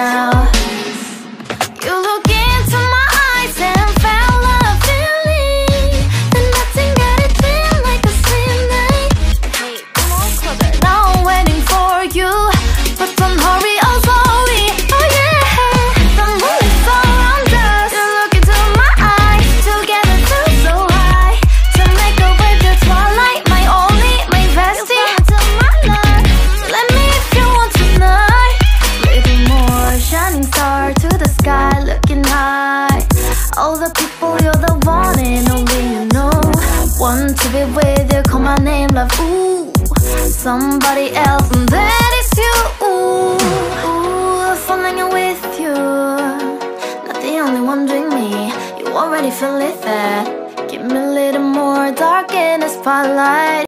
now. You look into my eyes and felt a feeling that nothing got it feel like a slim night. Hey, come on, closer. Now I'm waiting for you, but don't hurry, oh slowly. Oh yeah, the moon is around us. You look into my eyes, together feel so high. To make a wave, the twilight, my only, my bestie. You fall into my love. Let me if you want tonight. Little more shining star to the sky, looking high. All the people, you're the one and only you know. Want to be with you, call my name, love, ooh. Somebody else, and that is you, ooh. Ooh, falling in with you. Not the only one doing me, you already feel it there. Give me a little more dark in the spotlight.